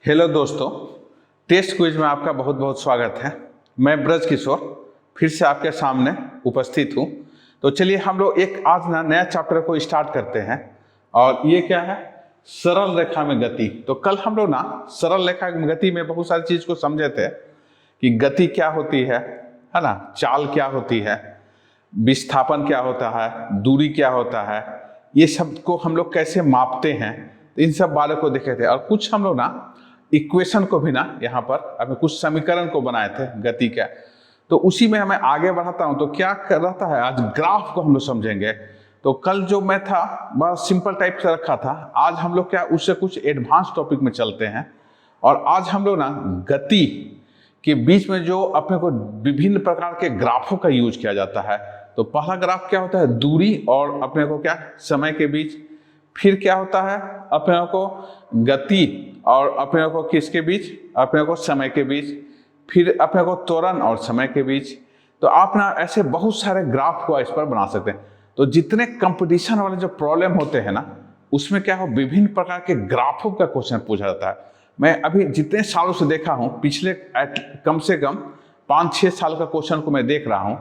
Hello दोस्तों, test quiz में आपका बहुत बहुत स्वागत है। मैं ब्रज किशोर फिर से आपके सामने उपस्थित हूँ। तो चलिए हम लोग एक आज नया चैप्टर को स्टार्ट करते हैं। और ये क्या है? सरल रेखा में गति। तो कल हम लोग सरल रेखा में गति में बहुत सारी चीज को समझे थे कि गति क्या होती है ना, चाल क्या होती है, विस्थापन क्या होता है, दूरी क्या होता है, ये सब को हम लोग कैसे मापते हैं, इन सब बारे को देखे थे। और कुछ हम लोग इक्वेशन को भी यहाँ पर हमें कुछ समीकरण को बनाए थे गति का। तो उसी में हमें आगे बढ़ाता हूं। तो क्या कर रहा है, आज ग्राफ को हम लोग समझेंगे। तो कल जो मैं था बड़ा सिंपल टाइप से रखा था, आज हम लोग क्या उससे कुछ एडवांस टॉपिक में चलते हैं। और आज हम लोग गति के बीच में जो अपने को विभिन्न प्रकार के ग्राफों का यूज किया जाता है। तो पहला ग्राफ क्या होता है, दूरी और अपने को क्या समय के बीच। फिर क्या होता है, अपने को गति और अपने को किसके बीच, अपने को समय के बीच। फिर अपने को त्वरण और समय के बीच। तो आप ऐसे बहुत सारे ग्राफ को इस पर बना सकते हैं। तो जितने कंपटीशन वाले जो प्रॉब्लम होते हैं उसमें क्या हो, विभिन्न प्रकार के ग्राफों का क्वेश्चन पूछा जाता है। मैं अभी जितने सालों से देखा हूं, पिछले कम से कम 5-6 साल का क्वेश्चन को मैं देख रहा हूं,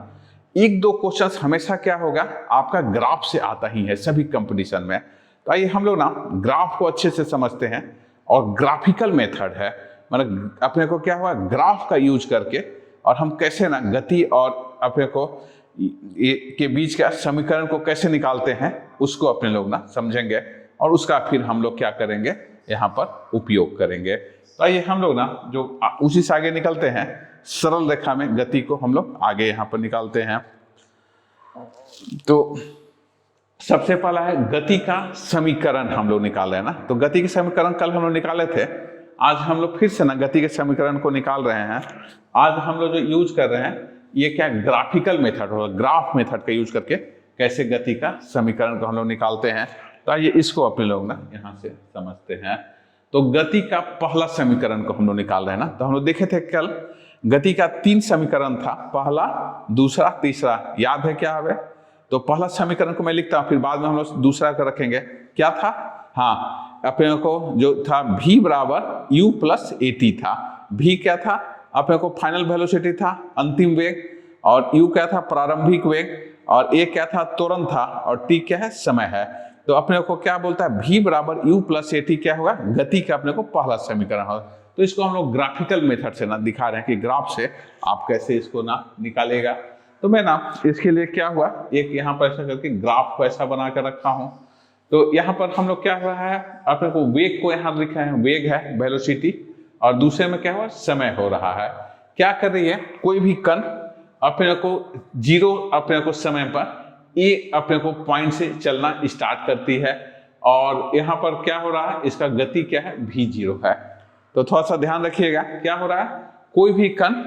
एक दो क्वेश्चन हमेशा क्या होगा, आपका ग्राफ से आता ही है सभी कंपटीशन में। तो आइए हम लोग ग्राफ को अच्छे से समझते हैं। और ग्राफिकल मेथड है, मतलब अपने को क्या हुआ, ग्राफ का यूज करके और हम कैसे गति और अपने को के बीच का समीकरण को कैसे निकालते हैं, उसको अपने लोग समझेंगे। और उसका फिर हम लोग क्या करेंगे, यहाँ पर उपयोग करेंगे। तो आइए हम लोग जो उसी से आगे निकलते हैं, सरल रेखा में गति को हम लोग आगे यहाँ पर निकालते हैं। तो सबसे पहला है गति का समीकरण हम लोग निकाल रहे हैं तो गति के समीकरण कल हम लोग निकाले थे। आज हम लोग फिर से गति के समीकरण को निकाल रहे हैं। आज हम लोग जो यूज कर रहे हैं, ये क्या ग्राफिकल मेथड होगा, ग्राफ मेथड का यूज करके कैसे गति का समीकरण को हम लोग निकालते हैं। तो आइए इसको अपने लोग यहाँ से समझते हैं। तो गति का पहला समीकरण को हम लोग निकाल रहे हैं तो हम लोग देखे थे कल गति का 3 समीकरण था, पहला, दूसरा, तीसरा। याद है क्या है? तो पहला समीकरण को मैं लिखता हूं, फिर बाद में हम लोग दूसरा का रखेंगे। क्या था? हाँ, अपने को जो था v बराबर u प्लस at था। v क्या था, अपने को फाइनल वेलोसिटी था, अंतिम वेग। और u क्या था, प्रारंभिक वेग। और a क्या था, त्वरण था। और t क्या है, समय है। तो अपने को क्या बोलता है, v बराबर u प्लस at क्या होगा, गति का अपने को पहला समीकरण होगा। तो इसको हम लोग ग्राफिकल मेथड से दिखा रहे हैं कि ग्राफ से आप कैसे इसको निकालेगा। तो मैं इसके लिए क्या हुआ, एक यहाँ पर ऐसा करके ग्राफ को ऐसा बना कर रखा हूँ। तो यहाँ पर हम लोग क्या हो रहा है, अपने को वेग को यहाँ लिखा है, वेग है वेलोसिटी, और दूसरे में क्या हुआ, समय हो रहा है। क्या कर रही है, कोई भी कण अपने को 0 अपने को समय पर ए अपने को पॉइंट से चलना स्टार्ट करती है। और यहाँ पर क्या हो रहा है, इसका गति क्या है, v0 है। तो थोड़ा सा ध्यान रखिएगा, क्या हो रहा है, कोई भी कण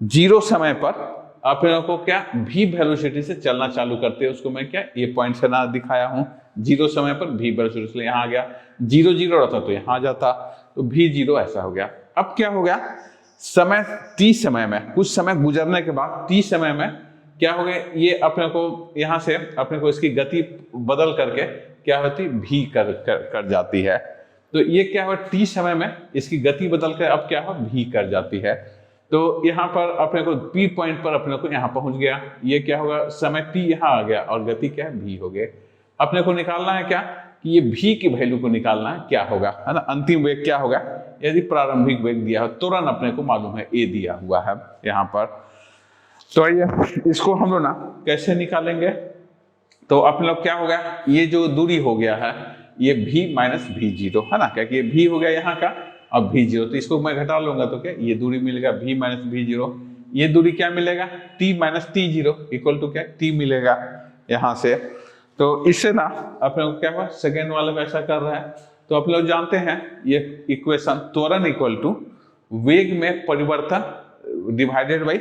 0 समय पर अपने को क्या v वेलोसिटी से चलना चालू करते हैं। उसको मैं क्या ये पॉइंट से दिखाया हूं, 0 समय पर v वेलोसिटी से यहाँ आ गया, 0 रहता तो यहाँ आ जाता, तो v0 ऐसा हो गया। अब क्या हो गया, समय t समय में, कुछ समय गुजरने के बाद t समय में क्या हो गया, ये अपने को यहाँ से अपने को इसकी गति बदल करके क्या होती, v कर जाती है। तो ये क्या हुआ, t समय में इसकी गति बदल कर अब क्या हुआ, v कर जाती है। तो यहाँ पर अपने को P पॉइंट पर अपने को यहाँ पहुंच गया। ये क्या होगा, समय T यहाँ आ गया और गति क्या है, v हो गए। अपने को निकालना है क्या, कि ये v की वैल्यू को निकालना है, क्या होगा, है ना, अंतिम वेग क्या होगा, यदि प्रारंभिक वेग दिया हो, तुरंत अपने को मालूम है a दिया हुआ है यहाँ पर। तो आइए इसको हम लोग कैसे निकालेंगे। तो अपने लोग क्या होगा, ये जो दूरी हो गया है ये v माइनस v0 है ना, क्या कि ये v हो गया यहाँ का, अब v0, तो इसको मैं घटा लूंगा तो क्या ये दूरी मिलेगा v माइनस v0। ये दूरी क्या मिलेगा, t minus t0 equal to क्या, t मिलेगा यहाँ से। तो इससे अपने को क्या हुआ, सेकेंड वाले में ऐसा कर रहा है। तो आप लोग जानते हैं ये इक्वेशन, त्वरण इक्वल टू वेग में परिवर्तन डिवाइडेड बाई,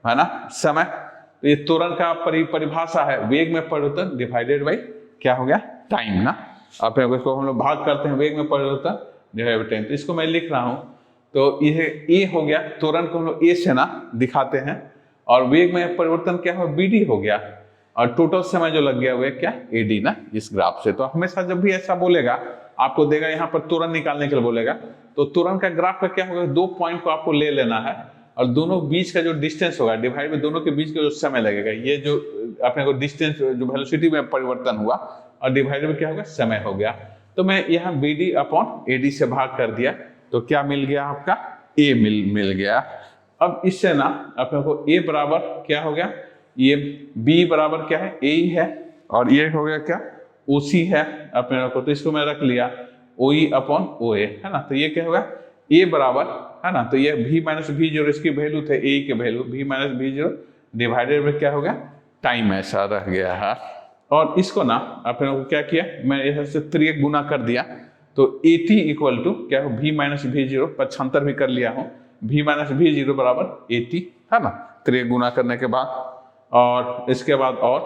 है ना, समय। तो ये त्वरण का परिभाषा है, वेग में परिवर्तन डिवाइडेड बाई क्या हो गया, टाइम ना। अपने को इसको हम लोग भाग करते हैं, वेग में परिवर्तन डिवाइडेड बाई टाइम। तो इसको मैं लिख रहा हूं, तो ये ए हो गया, त्वरण को हम लोग ए से दिखाते हैं, और वेग में परिवर्तन क्या हो, बी डी हो गया, और टोटल समय जो लग गया वो क्या, एडी ना, इस ग्राफ से। तो हमेशा जब भी ऐसा बोलेगा आपको देगा यहाँ पर त्वरण निकालने के लिए बोलेगा। तो त्वरण का ग्राफ का क्या होगा, 2 पॉइंट को आपको ले लेना है और दोनों बीच का जो डिस्टेंस होगा डिवाइड में दोनों के बीच का जो समय लगेगा, ये जो अपने को डिस्टेंस जो वेलोसिटी में परिवर्तन हुआ और डिवाइड में क्या होगा, समय हो गया। तो मैं यहाँ BD अपॉन AD से भाग कर दिया तो क्या मिल गया आपका, A मिल गया। अब इससे ना अपने को A बराबर क्या हो गया, ये B बराबर क्या है, A ही है और ये हो गया क्या, OC है अपने को। तो इसको मैं रख लिया OE अपॉन OA है ना। तो ये क्या होगा, A बराबर है ना, तो ये V माइनस V0 इसकी वैल्यू थे A के value, V minus V0 divided में क्या हो गया, टाइम ऐसा रह गया है। और इसको ना अपने को क्या किया, मैं यहाँ से 3 गुना कर दिया तो AT इक्वल टू क्या हो, V माइनस V0 पक्षांतर भी कर लिया हूँ, V माइनस V0 बराबर AT है ना, 3 गुना करने के बाद और इसके बाद और,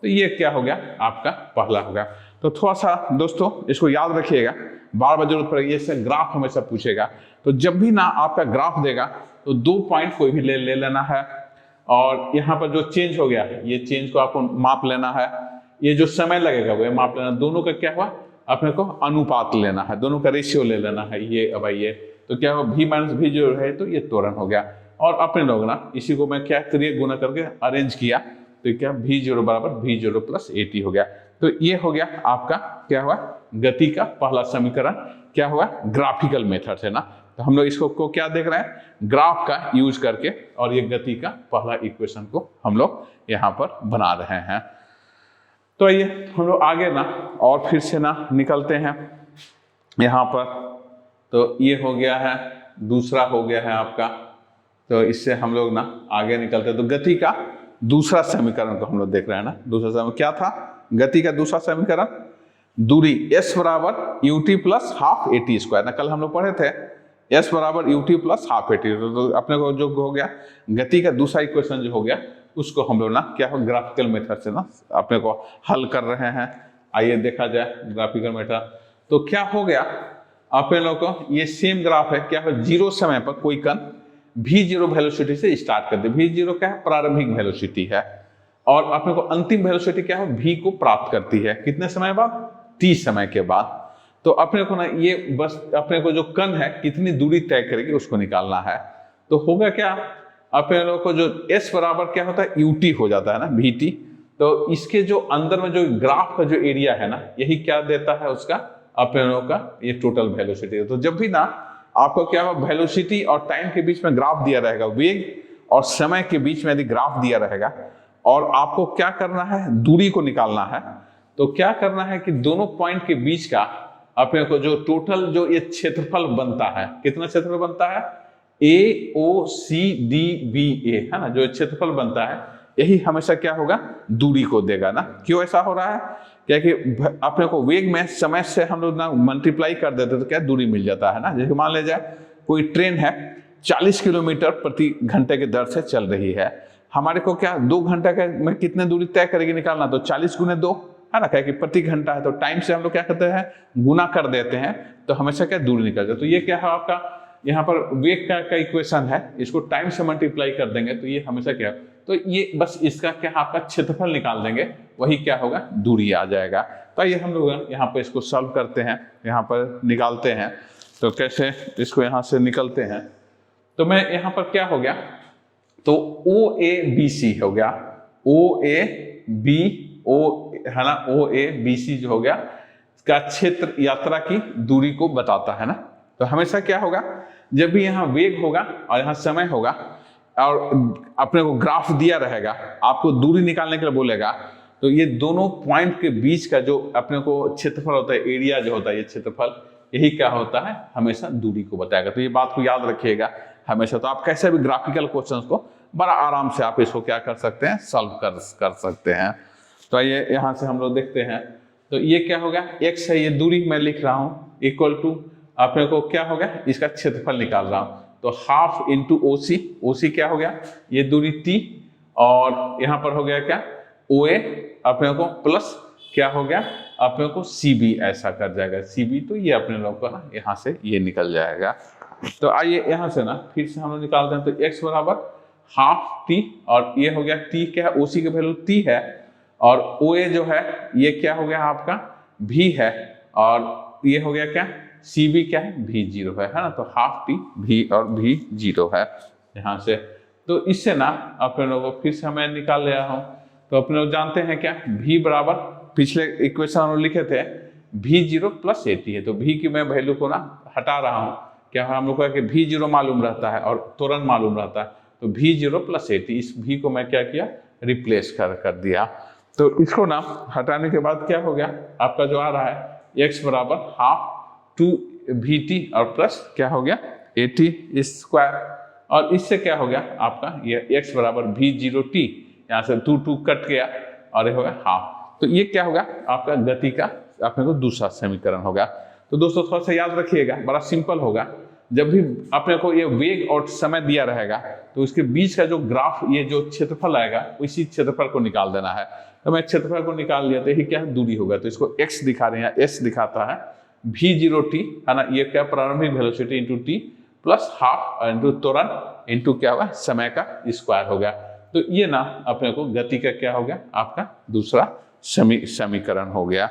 तो ये क्या हो गया आपका पहला हो गया। तो थोड़ा सा दोस्तों इसको याद रखिएगा, बार बार जरूरत पड़ेगी, इससे ग्राफ हमेशा पूछेगा। तो जब भी ना आपका ग्राफ देगा तो 2 पॉइंट कोई भी ले लेना है और यहाँ पर जो चेंज हो गया ये चेंज को आपको माप लेना है, ये जो समय लगेगा वो माप लेना, दोनों का क्या हुआ अपने को अनुपात लेना है, दोनों का रेशियो ले लेना है। ये अब ये तो क्या हुआ, V माइनस V जो है तो ये त्वरण हो गया। और अपने लोग ना इसी को मैं क्या 3 गुना करके अरेंज किया तो क्या V0 बराबर V0 प्लस AT हो गया। तो ये हो गया आपका क्या हुआ, गति का पहला समीकरण क्या हुआ, ग्राफिकल मेथड से ना। तो हम लोग इसको को क्या देख रहे हैं, ग्राफ का यूज करके, और ये गति का पहला इक्वेशन को हम लोग यहाँ पर बना रहे हैं। तो ये हम लोग आगे ना और फिर से ना निकलते हैं यहाँ पर। तो ये हो गया है, दूसरा हो गया है आपका। तो इससे हम लोग ना आगे निकलते हैं। तो गति का दूसरा समीकरण को हम लोग देख रहे हैं ना। दूसरा समीकरण क्या था, गति का दूसरा समीकरण, दूरी S बराबर UT plus half AT square ना, कल हम लोग पढ़े थे S बराबर UT प्लस हाफ AT। तो अपने को जो हो गया गति का दूसरा इक्वेशन जो हो गया उसको हम लोग ना क्या हो, ग्राफिकल मेथड से ना अपने को हल कर रहे हैं। आइए देखा जाए ग्राफिकल मेथड। तो क्या हो गया अपने लोग को, ये सेम ग्राफ है, क्या हो, 0 समय पर कोई कण V0 वेलोसिटी से स्टार्ट कर दे। V0 क्या है, प्रारंभिक वेलोसिटी है और अपने को अंतिम वेलोसिटी क्या है, V को प्राप्त करती है कितने समय बाद, T समय के बाद। तो अपने को ना ये बस अपने को जो कण है कितनी दूरी तय करेगी उसको निकालना है। तो होगा क्या, अपने लोग को जो S बराबर क्या होता है UT हो जाता है ना, VT। तो इसके जो अंदर में जो ग्राफ का जो एरिया है ना, यही क्या देता है उसका, अपने लोग का ये टोटल वेलोसिटी। तो जब भी ना आपको क्या होगा, वेलोसिटी और टाइम के बीच में ग्राफ दिया रहेगा, वेग और समय के बीच में यदि ग्राफ दिया रहेगा और आपको क्या करना है, दूरी को निकालना है, तो क्या करना है कि दोनों पॉइंट के बीच का अपने को जो टोटल जो ये क्षेत्रफल बनता है, कितना क्षेत्रफल बनता है, AOCDBA है ना, जो क्षेत्रफल बनता है यही हमेशा क्या होगा, दूरी को देगा ना। क्यों ऐसा हो रहा है, क्या कि अपने को वेग में समय से हम लोग ना मल्टीप्लाई कर देते तो क्या दूरी मिल जाता है ना। जैसे मान लीजिए कोई ट्रेन है 40 किलोमीटर प्रति घंटे के दर से चल रही है, हमारे को क्या 2 घंटे का में कितने दूरी तय करेगी निकालना, तो 40 गुने 2 है ना, क्या कि प्रति घंटा है तो टाइम से हम लोग क्या करते हैं, गुना कर देते हैं, तो हमेशा क्या दूरी निकल जाए। तो ये क्या है आपका यहाँ पर वेग का इक्वेशन है, इसको टाइम से मल्टीप्लाई कर देंगे तो ये हमेशा क्या, तो ये बस इसका क्या आपका क्षेत्रफल निकाल देंगे, वही क्या होगा, दूरी आ जाएगा। तो ये हम लोग यहाँ पर इसको सॉल्व करते हैं, यहाँ पर निकालते हैं। तो कैसे इसको यहाँ से निकलते हैं, तो मैं यहाँ पर क्या हो गया, तो OABC हो गया, OABO है ना, OABC जो हो गया इसका क्षेत्र यात्रा की दूरी को बताता है ना। तो हमेशा क्या होगा, जब भी यहाँ वेग होगा और यहाँ समय होगा और अपने को ग्राफ दिया रहेगा, आपको दूरी निकालने के लिए बोलेगा, तो ये दोनों पॉइंट के बीच का जो अपने को क्षेत्रफल होता है, एरिया जो होता है, ये क्षेत्रफल यही क्या होता है, हमेशा दूरी को बताएगा। तो ये बात को याद रखिएगा हमेशा। तो आप कैसे भी ग्राफिकल क्वेश्चंस को बड़ा आराम से आप इसको क्या कर सकते हैं, सॉल्व कर सकते हैं। तो ये यहाँ से हम लोग देखते हैं, तो ये क्या हो गया, x है ये दूरी मैं लिख रहा हूँ, इक्वल टू अपने को क्या हो गया, इसका क्षेत्रफल निकाल रहा हूँ, तो हाफ इंटू OC क्या हो गया, ये दूरी T, और यहाँ पर हो गया क्या OA अपने को प्लस क्या हो गया अपने को CB, ऐसा कर जाएगा CB। तो ये अपने लोग को ना यहाँ से ये निकल जाएगा। तो आइए यहाँ से ना फिर से हम लोग निकालते हैं। तो x बराबर हाफ T और ये हो गया T क्या है, OC की वैल्यू T है और OA जो है ये क्या हो गया आपका V है और ये हो गया क्या, सी बी क्या है, भी जीरो है ना, तो हाफ टी भी और भी जीरो है यहाँ से। तो इससे ना अपने लोगों को फिर से मैं निकाल लिया हूँ। तो अपने लोग जानते हैं क्या, भी बराबर पिछले इक्वेशन हम लिखे थे भी जीरो प्लस ए टी है, तो भी की मैं वैल्यू को ना हटा रहा हूँ। क्या हम लोग का कि भी जीरो मालूम रहता है और तुरंत मालूम रहता है, तो भी जीरो प्लस ए टी, इस भी को मैं क्या किया, रिप्लेस कर दिया। तो इसको ना हटाने के बाद क्या हो गया, आपका जो आ रहा है x बराबर हाफ टू भी टी और प्लस क्या हो गया ए टी स्क्वायर, और इससे क्या हो गया आपका ये x बराबर भी जीरो टी, यहाँ से 2 कट गया और ये हो गया हाफ। तो ये क्या होगा आपका गति का अपने को दूसरा समीकरण होगा। तो दोस्तों थोड़ा सा याद रखिएगा, बड़ा सिंपल होगा। जब भी अपने को ये वेग और समय दिया रहेगा तो उसके बीच का जो ग्राफ, ये जो क्षेत्रफल आएगा उसी क्षेत्रफल को निकाल देना है। तो मैं क्षेत्रफल को निकाल लिया, तो यही क्या है, दूरी होगा। तो इसको x दिखा रहे हैं, s दिखाता है भी जीरो टी है ना, ये क्या प्रारंभिक velocity into T plus half into त्वरण इंटू क्या होगा समय का स्क्वायर हो गया। तो ये ना अपने को गति का क्या हो गया, आपका दूसरा समीकरण हो गया।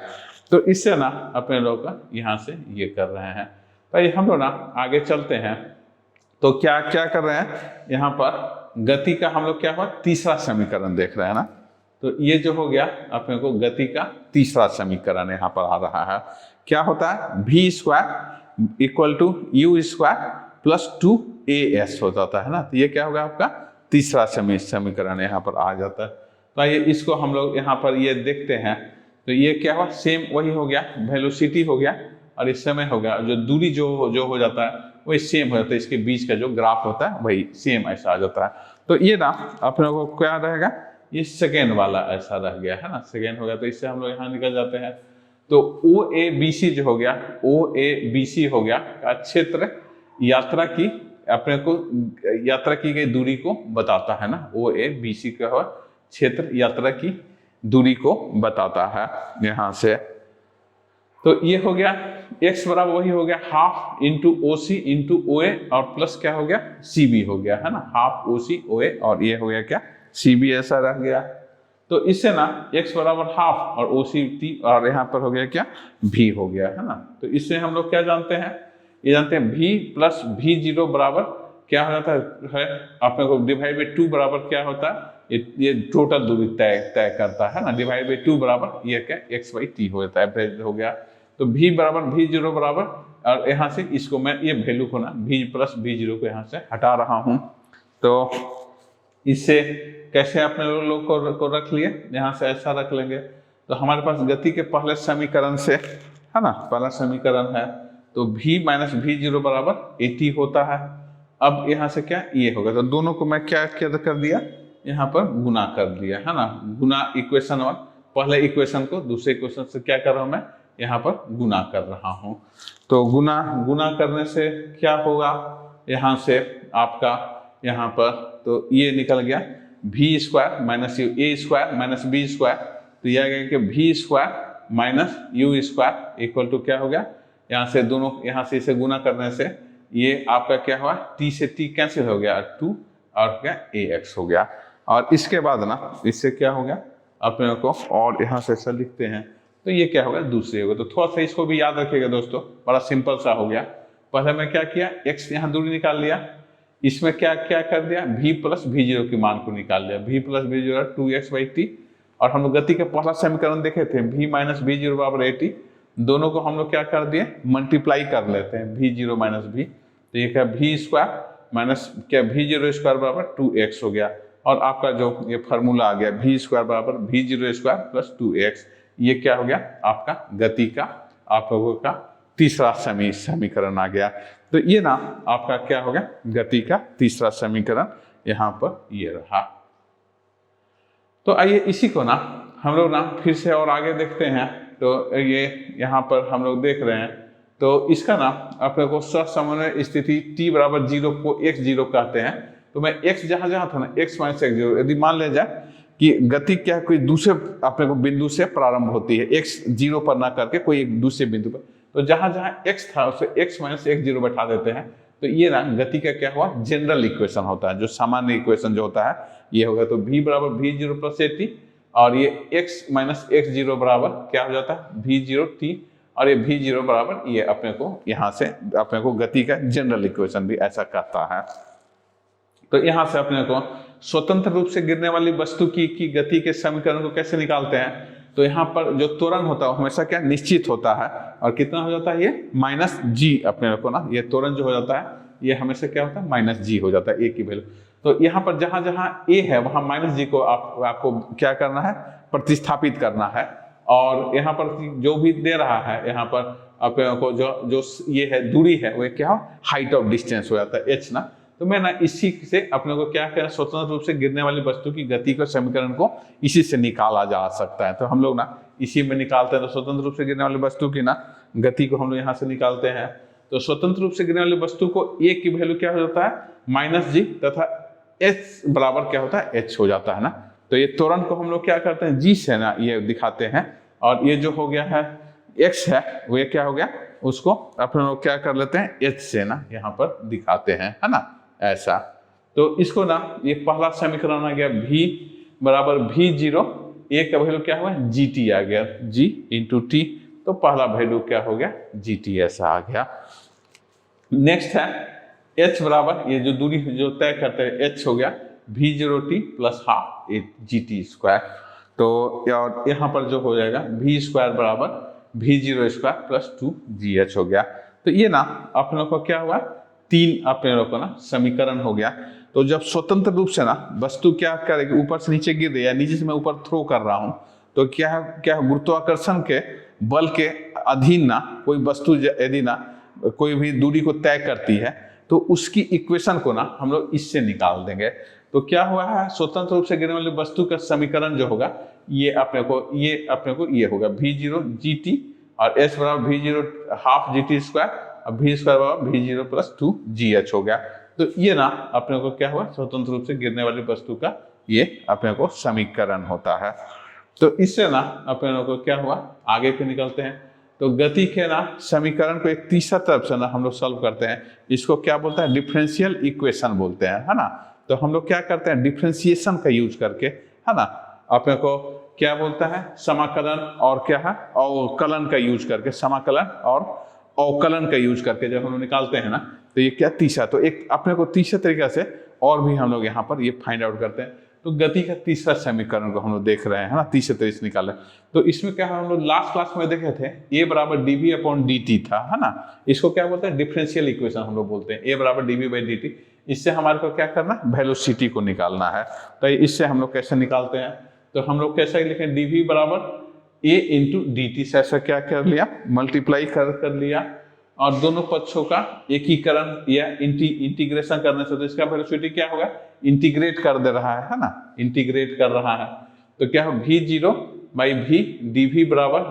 तो इससे ना अपने लोग का यहाँ से ये कर रहे हैं। तो हम लोग ना आगे चलते हैं। तो क्या क्या कर रहे हैं यहाँ पर, गति का हम लोग क्या हुआ, तीसरा समीकरण देख रहे हैं ना। तो ये जो हो गया अपने को गति का तीसरा समीकरण यहाँ पर आ रहा है। क्या होता है, v square equal to u square plus 2as हो जाता है ना। तो ये क्या होगा आपका तीसरा समीकरण यहाँ पर आ जाता है। तो आइए इसको हम लोग यहाँ पर ये देखते हैं। तो ये क्या हुआ, सेम वही हो गया, वेलोसिटी हो गया और इस समय हो गया, जो दूरी जो हो जाता है वही सेम हो जाता है, इसके बीच का जो ग्राफ होता है वही सेम ऐसा आ जाता है। तो ये ना अपने को क्या रहेगा, ये सेकेंड वाला ऐसा रह गया है ना, सेकेंड हो गया। तो इससे हम लोग यहाँ निकल जाते हैं। तो ओ ए बी सी जो हो गया, ओ ए बी सी हो गया का क्षेत्र यात्रा की, अपने को यात्रा की गई दूरी को बताता है ना। ओ ए बी सी का हो क्षेत्र यात्रा की दूरी को बताता है यहाँ से। तो ये हो गया x बराबर वही हो गया हाफ इंटू ओ सी इंटू ओ ए और प्लस क्या हो गया सी बी हो गया है ना, हाफ ओ सी ओ ए और ये हो गया क्या सी बी, ऐसा रह गया। तो इससे ना x बराबर हाफ और ओ सी टी और यहाँ पर हो गया क्या भी हो गया है ना। तो इससे हम लोग क्या जानते हैं, ये जानते हैं भी प्लस भी जीरो बराबर क्या हो जाता है, अपने को डिवाइड बाई 2 बराबर क्या होता है, ये टोटल दूरी तय करता है ना। डिवाइड बाई 2 बराबर ये क्या x बाई टी हो जाता है, एवरेज हो गया। तो v बराबर भी जीरो बराबर, और यहाँ से इसको मैं ये वैल्यू को ना v प्लस भी जीरो को यहाँ से हटा रहा हूँ। तो इससे कैसे अपने लोग को रख लिए, यहाँ से ऐसा रख लेंगे। तो हमारे पास गति के पहले समीकरण से है ना, पहला समीकरण है तो v माइनस भी जीरो बराबर ए टी होता है। अब यहाँ से क्या ये होगा, तो दोनों को मैं क्या कर दिया, यहाँ पर गुना कर दिया है ना। गुना इक्वेशन वन, पहले इक्वेशन को दूसरे इक्वेशन से क्या कर रहा हूँ मैं, यहाँ पर गुना कर रहा हूँ। तो गुना करने से क्या होगा, यहाँ से आपका यहाँ पर तो ये निकल गया v square minus u a square minus b square. तो यह आ गया कि v square minus u square equal to क्या हो गया, यहाँ से दोनों यहाँ से इसे गुना करने से ये आपका क्या हुआ, टी से टी कैंसिल हो गया 2 और क्या ए एक्स हो गया। और इसके बाद ना इससे क्या हो गया अपने को, और यहाँ से ऐसा लिखते हैं तो ये क्या होगा दूसरे होगा। तो थोड़ा सा इसको भी याद रखिएगा दोस्तों, बड़ा सिंपल सा हो गया। पहले मैं क्या किया, x यहाँ दूरी निकाल लिया, इसमें क्या क्या कर दिया, v प्लस भी जीरो की मान को निकाल लिया, v प्लस भी जीरो 2x बाई टी। और हम लोग गति का पहला समीकरण देखे थे v माइनस भी जीरो बराबर ए टी, दोनों को हम लोग क्या कर दिए मल्टीप्लाई कर लेते हैं, भी जीरो माइनस भी। तो ये क्या भी स्क्वायर माइनस क्या भी जीरो स्क्वायर बराबर 2x हो गया। और आपका जो ये फार्मूला आ गया भी स्क्वायर बराबर भी जीरो स्क्वायर प्लस 2x, ये क्या हो गया आपका गति का आप लोगों का तीसरा समीकरण आ गया। तो ये ना आपका क्या हो गया गति का तीसरा समीकरण यहाँ पर ये रहा। तो आइए इसी को ना हम लोग ना फिर से और आगे देखते हैं। तो ये यहाँ पर हम लोग देख रहे हैं, तो इसका ना अपने को सहसमन्वय स्थिति t बराबर 0 को x0 कहते हैं। तो मैं x जहाँ जहाँ था ना x माइनस x0, यदि मान ले जाए कि गति क्या कोई दूसरे अपने को बिंदु से प्रारंभ होती है, x0 पर ना करके कोई एक दूसरे बिंदु पर, तो जहाँ जहाँ x था उसे x माइनस x0 बैठा देते हैं। तो ये ना गति का क्या हुआ जनरल इक्वेशन होता है, जो सामान्य इक्वेशन जो होता है ये होगा। तो v बराबर भी जीरो प्लस ए टी, और ये x माइनस x0 बराबर क्या हो जाता है भी जीरो टी, और ये v0 बराबर ये अपने को यहाँ से अपने को गति का जनरल इक्वेशन भी ऐसा कहता है। तो यहाँ से अपने को स्वतंत्र रूप से गिरने वाली वस्तु की गति के समीकरण को कैसे निकालते हैं, तो यहाँ पर जो त्वरण होता है हमेशा क्या निश्चित होता है, और कितना हो जाता है ये -g अपने को ना, ये त्वरण जो हो जाता है ये हमेशा क्या होता है -g हो जाता है, a की वैल्यू। तो यहाँ पर जहाँ जहाँ a है वहाँ -g को आपको क्या करना है, प्रतिस्थापित करना है। और यहाँ पर जो भी दे रहा है यहाँ पर अपने को जो ये है दूरी है वो क्या हो, हाइट ऑफ डिस्टेंस हो जाता है h ना। तो मैं ना इसी से अपने को क्या कहना, स्वतंत्र रूप से गिरने वाली वस्तु की गति के समीकरण को इसी से निकाला जा सकता है। तो हम लोग ना इसी में निकालते हैं। तो स्वतंत्र रूप से गिरने वाली वस्तु की ना गति को हम लोग यहाँ से निकालते हैं। तो स्वतंत्र रूप से गिरने वाली वस्तु को a की वैल्यू क्या हो जाता है -g, तथा h बराबर क्या होता है, h हो जाता है ना। तो ये त्वरण को हम लोग क्या करते हैं, g से ना ये दिखाते हैं, और ये जो हो गया है x है वो ये क्या हो गया, उसको अपने लोग क्या कर लेते हैं, h से ना यहाँ पर दिखाते हैं, है ना, ऐसा। तो इसको ना ये पहला समीकरण आ गया v बराबर v0, a का वैल्यू क्या हुआ, gt आ गया, g इंटू t, तो पहला वैल्यू क्या हो गया, gt ऐसा आ गया। नेक्स्ट है h बराबर ये जो दूरी जो तय करते हैं h हो गया v0t plus half gt square. तो और यहाँ पर जो हो जाएगा v स्क्वायर बराबर v0 स्क्वायर प्लस 2gh हो गया। तो ये ना अपने को क्या हुआ, 3 अपने लोग को ना समीकरण हो गया। तो जब स्वतंत्र रूप से ना वस्तु क्या करेगी, ऊपर से नीचे गिर रही है, नीचे से मैं ऊपर थ्रो कर रहा हूँ, तो क्या गुरुत्वाकर्षण के बल के अधीन ना कोई वस्तु यदि ना कोई भी दूरी को तय करती है तो उसकी इक्वेशन को ना हम लोग इससे निकाल देंगे। तो क्या हुआ है, स्वतंत्र रूप से गिरने वाली वस्तु का समीकरण जो होगा ये अपने को ये होगा v0 gt और s बराबर v0 हाफ gt स्क्वायर और v स्क्वायर बराबर v0 प्लस 2gh हो गया। तो ये ना अपने को क्या हुआ, स्वतंत्र रूप से गिरने वाली वस्तु का ये अपने को समीकरण होता है। तो इससे ना अपने को क्या हुआ, आगे के निकलते हैं। तो गति के ना समीकरण को एक तीसरा तरफ से ना हम लोग सॉल्व करते हैं। इसको क्या बोलते हैं, डिफरेंशियल इक्वेशन बोलते हैं, है ना। तो हम लोग क्या करते हैं, डिफरेंशिएशन का यूज करके, है ना, अपने को क्या बोलता है, समाकलन और क्या है, अवकलन का यूज करके, समाकलन और अवकलन का यूज करके जब हम लोग निकालते हैं ना, तो ये क्या तीसरा, तो एक अपने को तीसरे तरीके से और भी हम लोग यहाँ पर ये फाइंड आउट करते हैं। तो गति का तीसरा समीकरण को हम लोग देख रहे हैं, है ना, तीसरे तरीके से निकाले। तो इसमें क्या हम लोग लास्ट क्लास में देखे थे, a बराबर dv अपॉन dt था, है ना। इसको क्या बोलते हैं, डिफरेंशियल इक्वेशन हम लोग बोलते हैं, a बराबर dv बाई dt। इससे हमारे को क्या करना है, वेलोसिटी को निकालना है। तो इससे हम लोग कैसे निकालते हैं, तो हम लोग कैसे लिखें, dv बराबर a इंटू dt से ऐसा क्या कर लिया, मल्टीप्लाई कर लिया, और दोनों पक्षों का एकीकरण या इंटीग्रेशन करने से तो इसका वेलोसिटी क्या होगा, इंटीग्रेट कर दे रहा है ना, इंटीग्रेट कर रहा है। तो क्या हो, v0 बाई v dv बराबर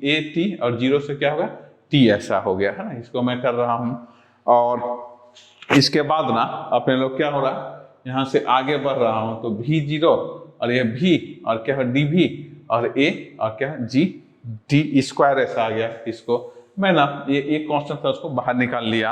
at और 0 से क्या होगा t ऐसा हो गया, है ना। इसको मैं कर रहा हूँ। और इसके बाद ना अपने लोग क्या हो रहा है, यहाँ से आगे बढ़ रहा हूँ, तो v0 और ये v और क्या है dv और a और क्या है g t स्क्वायर ऐसा आ गया। इसको मैं ना ये एक कांस्टेंट था उसको बाहर निकाल लिया।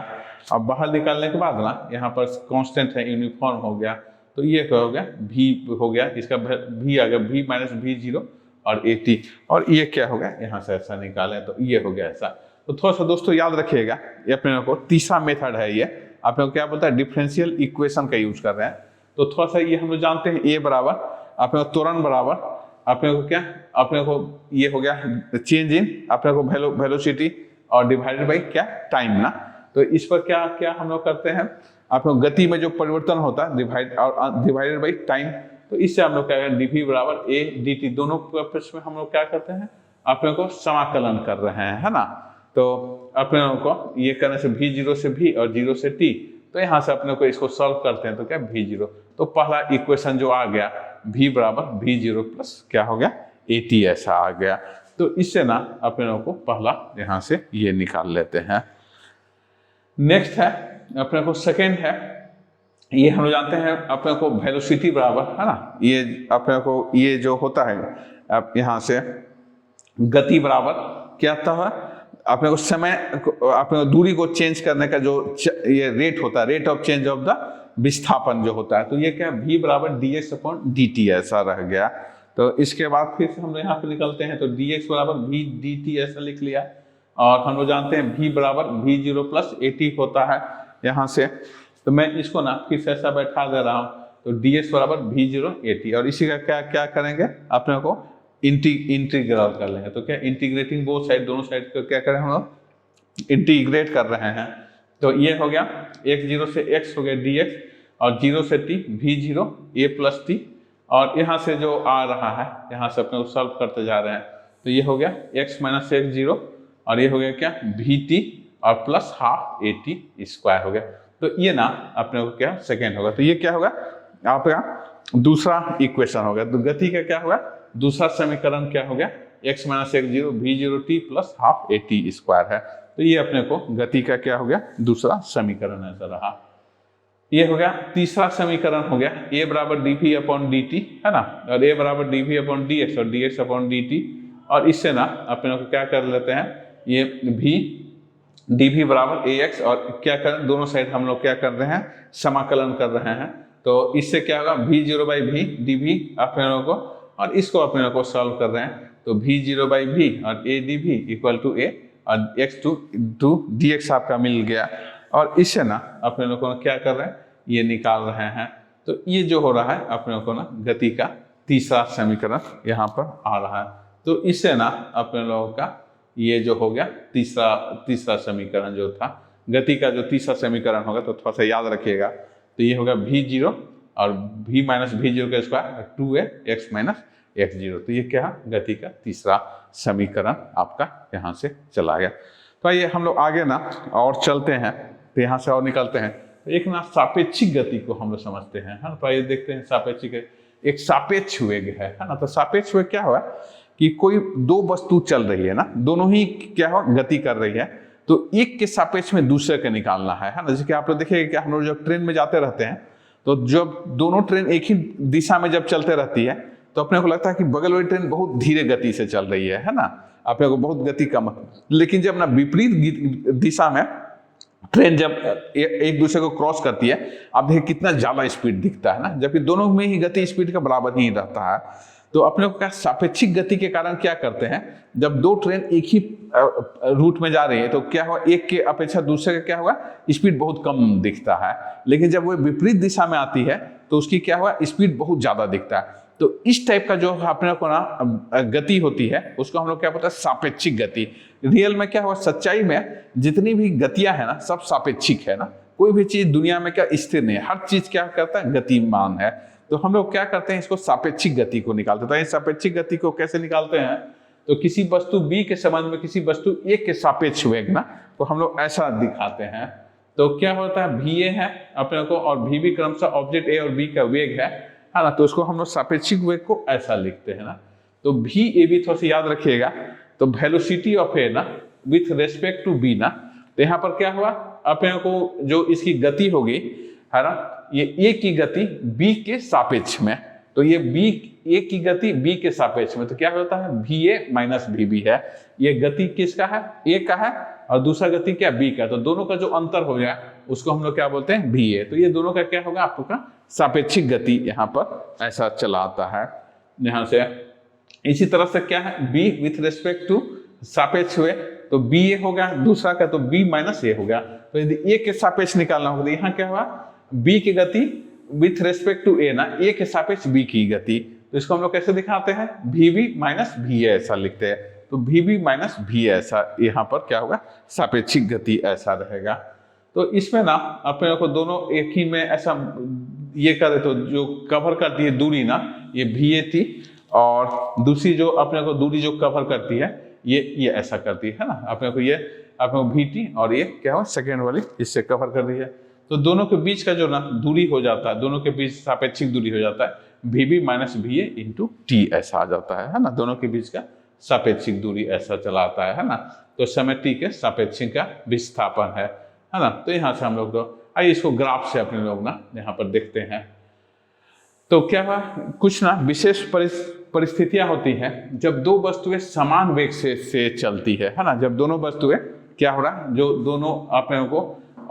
अब बाहर निकालने के बाद ना यहाँ पर कांस्टेंट है, यूनिफॉर्म हो गया, तो ये क्या हो गया, v हो गया, इसका v आ गया v माइनस v0 और at, और ये क्या हो गया, यहाँ से ऐसा निकालें तो ये हो गया ऐसा। तो थोड़ा सा दोस्तों याद रखिएगा, ये अपने को तीसरा मेथड है, ये अपने को क्या बोलता है, डिफरेंशियल इक्वेशन का यूज कर रहे हैं। तो थोड़ा सा ये हम लोग जानते हैं, a बराबर अपने को त्वरण बराबर अपने को क्या, अपने को ये हो गया चेंज इन अपने को वेलोसिटी और डिवाइडेड बाई क्या, टाइम ना। तो इस पर क्या क्या हम लोग करते हैं, अपने गति में जो परिवर्तन होता है डिवाइडेड बाई टाइम। तो इससे हम लोग क्या करें, dv बराबर a dt, दोनों पक्ष में हम लोग क्या करते हैं, अपने को समाकलन कर रहे हैं, है ना। तो अपने को ये करने से v0 से v और 0 से t, तो यहाँ से अपने को इसको सॉल्व करते हैं, तो क्या v0, तो पहला इक्वेशन जो आ गया v बराबर v0 प्लस क्या हो गया at ऐसा आ गया। तो इससे ना अपने लोगों को पहला यहाँ से ये निकाल लेते हैं। नेक्स्ट है अपने को सेकेंड है, ये हम लोग जानते हैं अपने को वेलोसिटी बराबर, है ना, ये अपने को ये जो होता है अब यहाँ से गति बराबर क्या आता है, अपने को समय अपने को दूरी को चेंज करने का जो ये रेट होता है, rate of change of the विस्थापन जो होता है, तो ये क्या v बराबर dx अपॉन dt ऐसा रह गया। तो इसके बाद फिर से हम यहाँ पे निकलते हैं, तो dx बराबर v dt ऐसा लिख लिया, और हम लोग जानते हैं v बराबर v0 प्लस at होता है यहाँ से। तो मैं इसको ना फिर से ऐसा बैठा दे रहा हूँ, तो dx बराबर v0 at, और इसी का क्या क्या करेंगे अपने को इंटीग्रल कर लेंगे। तो क्या इंटीग्रेटिंग बोथ साइड, दोनों साइड को क्या करें हम लोग इंटीग्रेट कर रहे हैं। तो ये हो गया x0 से x हो गया dx, और 0 से t v0 a plus t, और यहाँ से जो आ रहा है यहाँ से अपने को सॉल्व करते जा रहे हैं। तो ये हो गया x माइनस x0, और ये हो गया क्या vt और प्लस हाफ at स्क्वायर हो गया। तो ये ना अपने को क्या सेकेंड होगा। तो ये क्या होगा आपका दूसरा इक्वेशन हो गया। तो गति का क्या होगा दूसरा समीकरण क्या हो गया x minus x0 v0 t plus half at square है। तो ये अपने को गति का क्या हो गया दूसरा समीकरण ऐसा रहा। ये हो गया तीसरा समीकरण हो गया a बराबर dv अपॉन dt है ना, और a बराबर dv अपॉन dx और dx अपॉन dt, और इससे ना अपने को क्या कर लेते हैं ये v dv बराबर ax, और क्या कर दोनों साइड हम लोग क्या कर रहे हैं समाकलन कर रहे हैं। तो इससे क्या होगा v0 बाई v dv अपने लोगों को, और इसको अपने लोग को सॉल्व कर रहे हैं। तो v0 बाई v और a dv equal to a, और x टू dx आपका मिल गया, और इससे ना अपने लोगों को क्या कर रहे हैं ये निकाल रहे हैं। तो ये जो हो रहा है अपने लोगों को ना गति का तीसरा समीकरण यहाँ पर आ रहा है। तो इससे ना अपने लोगों का ये जो हो गया तीसरा समीकरण जो था गति का जो तीसरा समीकरण होगा, तो थोड़ा सा याद रखिएगा। तो ये होगा v0 और v माइनस v0 का square 2a x minus x0। तो ये क्या है गति का तीसरा समीकरण आपका यहाँ से चला गया। तो आइए हम लोग आगे ना और चलते हैं, तो यहाँ से और निकलते हैं। तो एक ना सापेक्षिक गति को हम लोग समझते हैं, है ना। तो आइए देखते हैं सापेक्षिक एक सापेक्ष वेग है ना। तो सापेक्ष वेग क्या हुआ कि कोई दो वस्तु चल रही है ना, दोनों ही क्या हो गति कर रही है, तो एक के सापेक्ष में दूसरे का निकालना है ना। जैसे कि आप लोग देखिए कि हम लोग जब ट्रेन में जाते रहते हैं, तो जब दोनों ट्रेन एक ही दिशा में जब चलते रहती है, तो अपने को लगता है कि बगल वाली ट्रेन बहुत धीरे गति से चल रही है ना, अपने को बहुत गति कम। लेकिन जब ना विपरीत दिशा में ट्रेन जब एक दूसरे को क्रॉस करती है, आप देखिए कितना ज्यादा स्पीड दिखता है ना, जबकि दोनों में ही गति स्पीड का बराबर ही रहता है। तो अपने को क्या सापेक्षिक गति के कारण क्या करते हैं, जब दो ट्रेन एक ही रूट में जा रही है, तो क्या हुआ एक के अपेक्षा दूसरे का क्या हुआ स्पीड बहुत कम दिखता है। लेकिन जब वो विपरीत दिशा में आती है तो उसकी क्या हुआ स्पीड बहुत ज्यादा दिखता है। तो इस टाइप का जो अपने को ना गति होती है उसको हम लोग क्या बोलते हैं सापेक्षिक गति। रियल में क्या हुआ सच्चाई में जितनी भी गतियां है ना सब सापेक्षिक है ना, कोई भी चीज दुनिया में क्या स्थिर नहीं है, हर चीज क्या करता है गतिमान है। तो हम लोग क्या करते हैं इसको सापेक्षिक गति को निकालते हैं। तो सापेक्षिक गति को कैसे निकालते हैं, तो किसी वस्तु B के संबंध में किसी वस्तु A के सापेक्ष वेग ना, तो हम लोग ऐसा दिखाते हैं। तो क्या होता है VA है अपने को, और VB क्रमशः ऑब्जेक्ट A और B का वेग है ना, तो उसको हम लोग सापेक्षिक वेग को ऐसा लिखते हैं ना। तो VAB थोड़ा सा याद रखिएगा। तो वेलोसिटी ऑफ A ना विथ रेस्पेक्ट टू B ना, तो यहाँ पर क्या हुआ अपने को जो इसकी गति होगी है ना, ये A की गति B के सापेक्ष में, तो ये A की गति B के सापेक्ष में, तो क्या होता है VA माइनस VB है। ये गति किसका है A का है, और दूसरा गति क्या B का, तो दोनों का जो अंतर हो गया उसको हम लोग क्या बोलते हैं VA। तो ये दोनों का क्या होगा आपका सापेक्षिक गति यहाँ पर ऐसा चला आता है यहाँ से। इसी तरह से क्या है B विथ रेस्पेक्ट टू सापेक्ष हुए, तो BA हो गया दूसरा का, तो B माइनस A हो गया। तो यदि A के सापेक्ष निकालना होगा तो यहाँ क्या हुआ B की गति विथ रेस्पेक्ट टू A ना, A के सापेक्ष B की गति, तो इसको हम लोग कैसे दिखाते हैं VB माइनस VA ऐसा लिखते हैं। तो VB माइनस VA ऐसा यहाँ पर क्या होगा सापेक्षिक गति ऐसा रहेगा। तो इसमें ना अपने को दोनों एक ही में ऐसा ये करे, तो जो कवर करती है दूरी ना ये VA थी, और दूसरी जो अपने को दूरी जो कवर करती है ये ऐसा करती है ना, अपने को ये अपने को VT, और ये क्या हो सेकेंड वाली इससे कवर कर रही है। तो दोनों के बीच का जो ना दूरी हो जाता है, दोनों के बीच सापेक्षिक दूरी हो जाता है VB minus VA into T ऐसा आ जाता है ना, दोनों के बीच का सापेक्षिक दूरी ऐसा चला आता है ना। तो समय T के सापेक्षिक का विस्थापन है ना। तो यहाँ से हम लोग तो आइए इसको ग्राफ से अपने लोग ना यहाँ पर देखते हैं। तो क्या हुआ कुछ ना विशेष परिस्थितियां होती हैं जब दो वस्तुएं समान वेग से चलती है ना। जब दोनों वस्तुएं क्या हो रहा जो दोनों अपने को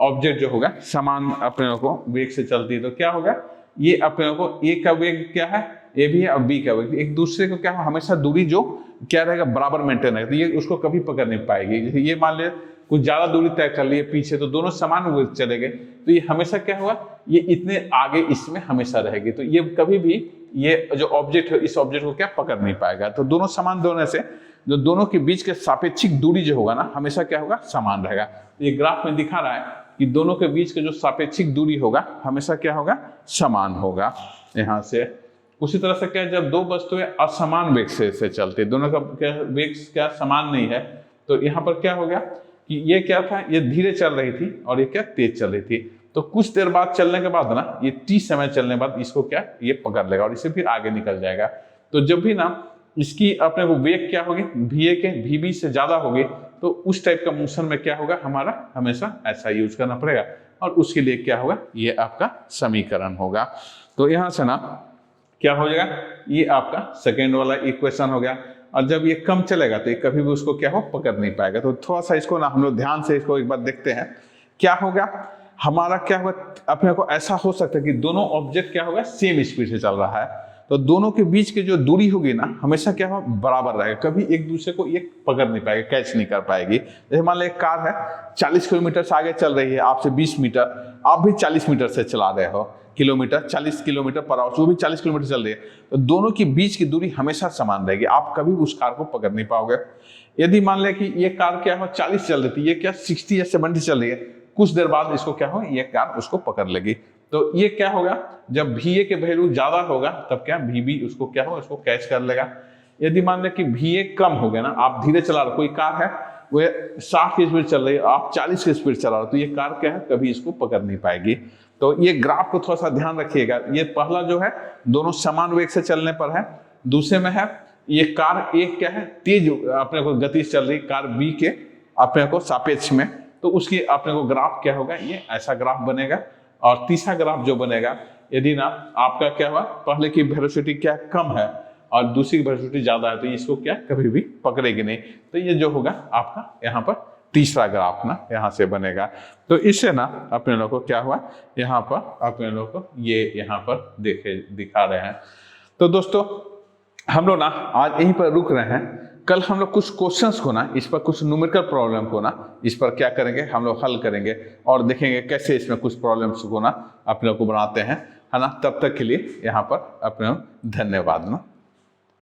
ऑब्जेक्ट जो होगा समान अपने को वेग से चलती है, तो क्या होगा ये अपने को A का वेग क्या है A भी है और B का वेग एक दूसरे को क्या हो हमेशा दूरी जो क्या रहेगा, बराबर मेंटेन रहेगा, तो ये उसको कभी पकड़ नहीं पाएगी। जैसे ये मान ले कुछ ज्यादा दूरी तय कर लिए पीछे, तो दोनों समान वे चले गए, तो ये हमेशा क्या होगा, ये इतने आगे इसमें हमेशा रहेगी, तो ये कभी भी ये जो ऑब्जेक्ट है इस ऑब्जेक्ट को क्या पकड़ नहीं पाएगा। तो दोनों समान दोनों से जो दोनों के बीच के सापेक्षिक दूरी जो होगा ना, हमेशा क्या होगा, समान रहेगा। ये ग्राफ में दिखा रहा है कि दोनों के बीच के जो सापेक्षिक दूरी होगा हमेशा क्या होगा, समान होगा। यहाँ से उसी तरह से क्या, जब दो वस्तुएं असमान वेग से चलती, दोनों का क्या वेग क्या समान नहीं है, तो यहाँ पर क्या हो गया कि ये क्या था, ये धीरे चल रही थी और ये क्या तेज चल रही थी, तो कुछ देर बाद चलने के बाद ना, ये t समय चलने के बाद इसको क्या, ये पकड़ लेगा और इसे फिर आगे निकल जाएगा। तो जब भी ना इसकी अपने को वेग क्या होगी, va के vb से ज्यादा होगी, तो उस टाइप का मोशन में क्या होगा, हमारा हमेशा ऐसा यूज करना पड़ेगा, और उसके लिए क्या होगा, ये आपका समीकरण होगा। तो यहाँ से ना क्या हो जाएगा, ये आपका सेकेंड वाला इक्वेशन हो गया। और जब ये कम चलेगा तो ये कभी भी उसको क्या हो, पकड़ नहीं पाएगा। तो थोड़ा सा इसको ना हम लोग ध्यान से इसको एक बार देखते हैं, क्या होगा हमारा, क्या होगा अपने को ऐसा हो सकता है कि दोनों ऑब्जेक्ट क्या होगा, सेम स्पीड से चल रहा है, तो दोनों के बीच की जो दूरी होगी ना, हमेशा क्या होगा, बराबर रहेगा, कभी एक दूसरे को ये पकड़ नहीं पाएगा, कैच नहीं कर पाएगी। जैसे मान लो एक कार है 40 किलोमीटर से आगे चल रही है आपसे 20 मीटर, आप भी 40 मीटर से चला रहे हो, किलोमीटर 40 किलोमीटर पर आवर, वो भी 40 किलोमीटर चल रही है, तो दोनों के बीच की दूरी हमेशा समान रहेगी, आप कभी उस कार को पकड़ नहीं पाओगे। यदि मान ले कि ये कार क्या हो 40 चल रही थी, ये क्या 60 या 70 चल रही है, कुछ देर बाद इसको क्या हो, ये कार उसको पकड़ लेगी। तो ये क्या होगा, जब VA के वैल्यू ज्यादा होगा तब क्या VB उसको क्या होगा, उसको कैच कर लेगा। यदि मान ले कि VA कम हो गया ना, आप धीरे चला रहे, कोई कार है वो 60 की स्पीड चल रही है, आप 40 की स्पीड चला रहे हो, तो ये कार क्या है, कभी इसको पकड़ नहीं पाएगी। तो ये ग्राफ को थोड़ा सा ध्यान रखिएगा। ये पहला जो है दोनों समान वेग से चलने पर है, दूसरे में है ये कार एक क्या है, तेज अपने को गति से चल रही, कार B के अपने को सापेक्ष में, तो उसकी अपने को ग्राफ क्या होगा, ये ऐसा ग्राफ बनेगा। और तीसरा ग्राफ जो बनेगा, यदि ना आपका क्या हुआ, पहले की वेलोसिटी क्या कम है और दूसरी की वेलोसिटी ज्यादा है, तो इसको क्या कभी भी पकड़ेगी नहीं, तो ये जो होगा आपका यहाँ पर तीसरा ग्राफ ना यहाँ से बनेगा। तो इससे ना अपने लोग को क्या हुआ, यहाँ पर अपने लोग को ये यहाँ पर दिखा रहे हैं। तो दोस्तों हम लोग ना आज यहीं पर रुक रहे हैं, कल हम लोग कुछ क्वेश्चंस को ना, इस पर कुछ न्यूमेरिकल प्रॉब्लम को ना, इस पर क्या करेंगे, हम लोग हल करेंगे और देखेंगे कैसे इसमें कुछ प्रॉब्लम्स को ना अपने लोग को बनाते हैं, है ना। तब तक के लिए यहाँ पर अपने धन्यवाद ना।